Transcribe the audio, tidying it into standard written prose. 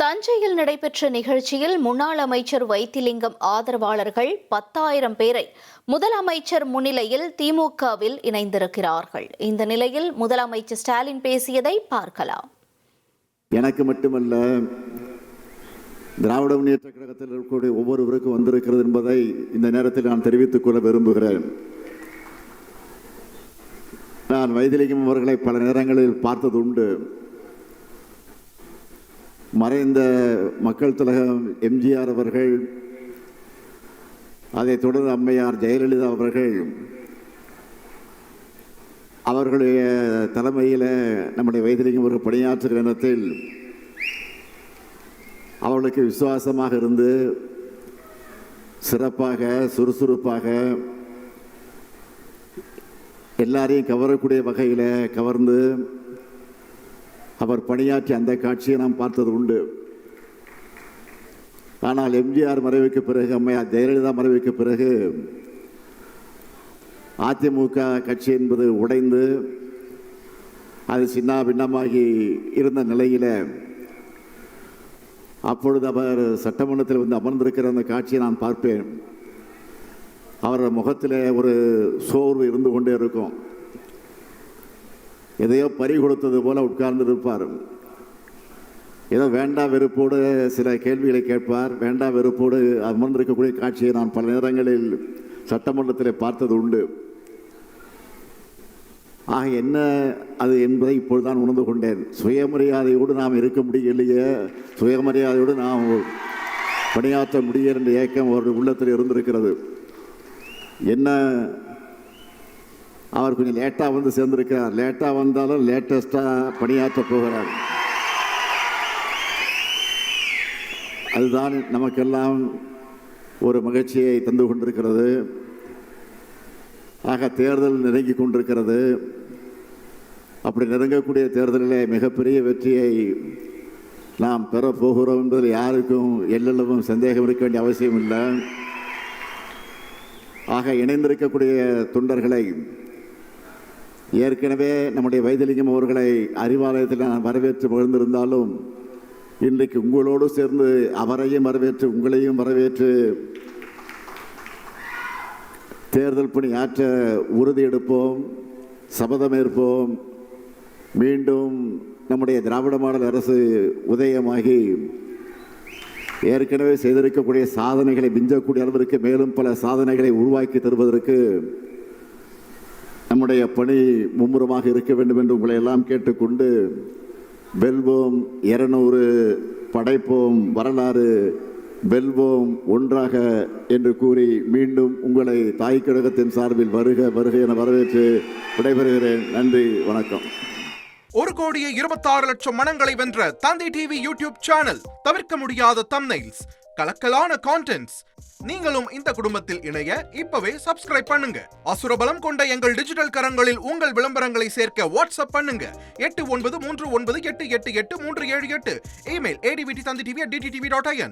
தஞ்சையில் நடைபெற்ற நிகழ்ச்சியில் முன்னாள் அமைச்சர் வைத்திலிங்கம் ஆதரவாளர்கள் 10,000 பேரை முதலமைச்சர் முன்னிலையில் திமுகவில் இணைந்திருக்கிறார்கள். இந்த நிலையில் முதலமைச்சர் ஸ்டாலின் பேசியதை பார்க்கலாம். எனக்கு மட்டுமல்ல, திராவிட முன்னேற்ற கழகத்தில் இருக்கக்கூடிய ஒவ்வொருவருக்கும் வந்திருக்கிறது என்பதை இந்த நேரத்தில் நான் தெரிவித்துக் கொள்ள விரும்புகிறேன். நான் வைத்திலிங்கம் அவர்களை பல நேரங்களில் பார்த்தது உண்டு. மறைந்த மக்கள் திலகம் எம்ஜிஆர் அவர்கள், அதைத் தொடர்ந்து அம்மையார் ஜெயலலிதா அவர்கள், அவர்களுடைய தலைமையில் நம்முடைய வைத்திலிங்கம் அவர்கள் பணியாற்றுகிற நேரத்தில் அவர்களுக்கு விசுவாசமாக இருந்து சிறப்பாக சுறுசுறுப்பாக எல்லாரையும் கவரக்கூடிய வகையில் கவர்ந்து அவர் பணியாற்றி அந்த காட்சியை நாம் பார்த்தது உண்டு. ஆனால் எம்ஜிஆர் மறைவுக்கு பிறகு, அம்மையார் ஜெயலலிதா மறைவுக்கு பிறகு அதிமுக கட்சி என்பது உடைந்து அது சின்ன பின்னமாகி இருந்த நிலையில் அப்பொழுது அவர் சட்டமன்றத்தில் வந்து அமர்ந்திருக்கிற அந்த காட்சியை நான் பார்ப்பேன். அவர் முகத்தில் ஒரு சோர்வு இருந்து கொண்டே இருக்கும். எதையோ பறி கொடுத்தது போல உட்கார்ந்து இருப்பார். ஏதோ வேண்டா வெறுப்போடு சில கேள்விகளை கேட்பார். வேண்டா வெறுப்போடு அமர்ந்திருக்கக்கூடிய காட்சியை நான் பல நேரங்களில் சட்டமன்றத்தில் பார்த்தது உண்டு. ஆக என்ன அது என்பதை இப்பொழுதுதான் உணர்ந்து கொண்டேன். சுயமரியாதையோடு நாம் இருக்க முடியலையே, சுயமரியாதையோடு நாம் பணியாற்ற முடியும் என்ற ஏக்கம் அவருடைய உள்ளத்தில் இருந்திருக்கிறது. என்ன, அவர் கொஞ்சம் லேட்டாக வந்து சேர்ந்திருக்கிறார். லேட்டாக வந்தாலும் லேட்டஸ்டாக பணியாற்ற போகிறார். அதுதான் நமக்கெல்லாம் ஒரு மகிழ்ச்சியை தந்து கொண்டிருக்கிறது. ஆக தேர்தல் நெருங்கி கொண்டிருக்கிறது. அப்படி நெருங்கக்கூடிய தேர்தலில் மிகப்பெரிய வெற்றியை நாம் பெறப்போகிறோம் என்பதில் யாருக்கும் எல்லளவும் சந்தேகம் இருக்க வேண்டிய அவசியம் இல்லை. ஆக இணைந்திருக்கக்கூடிய தொண்டர்களை, ஏற்கனவே நம்முடைய வைத்திலிங்கம் அவர்களை அறிவாலயத்தில் நான் வரவேற்று மகிழ்ந்திருந்தாலும் இன்றைக்கு உங்களோடு சேர்ந்து அவரையும் வரவேற்று உங்களையும் வரவேற்று தேர்தல் பணி ஆற்ற உறுதி எடுப்போம், சபதமேற்போம். மீண்டும் நம்முடைய திராவிட மாடல் அரசு உதயமாகி ஏற்கனவே செய்திருக்கக்கூடிய சாதனைகளை மிஞ்சக்கூடிய அளவிற்கு மேலும் பல சாதனைகளை உருவாக்கி தருவதற்கு நம்முடைய பணி மும்முரமாக இருக்க வேண்டும் என்று உங்களை எல்லாம் கேட்டுக்கொண்டு, வெல்வோம் 200, படைப்போம் வரலாறு, வெல்வோம் ஒன்றாக என்று கூறி மீண்டும் உங்களை தாய் கழகத்தின் சார்பில் வருக வருக என வரவேற்று விடைபெறுகிறேன். நன்றி, வணக்கம். 1,26,00,000 மனங்களை வென்ற தந்தி டிவி யூடியூப் சேனல். தவிர்க்க முடியாத தம்ப்நெயில்ஸ், கலக்கலான கான்டென்ட்ஸ். நீங்களும் இந்த குடும்பத்தில் இணைய இப்பவே சப்ஸ்கிரைப் பண்ணுங்க. அசுரபலம் கொண்ட எங்கள் டிஜிட்டல் கரங்களில் உங்கள் விளம்பரங்களை சேர்க்க வாட்ஸ்அப் பண்ணுங்க. 8939888378. Email advttv@dttv.in.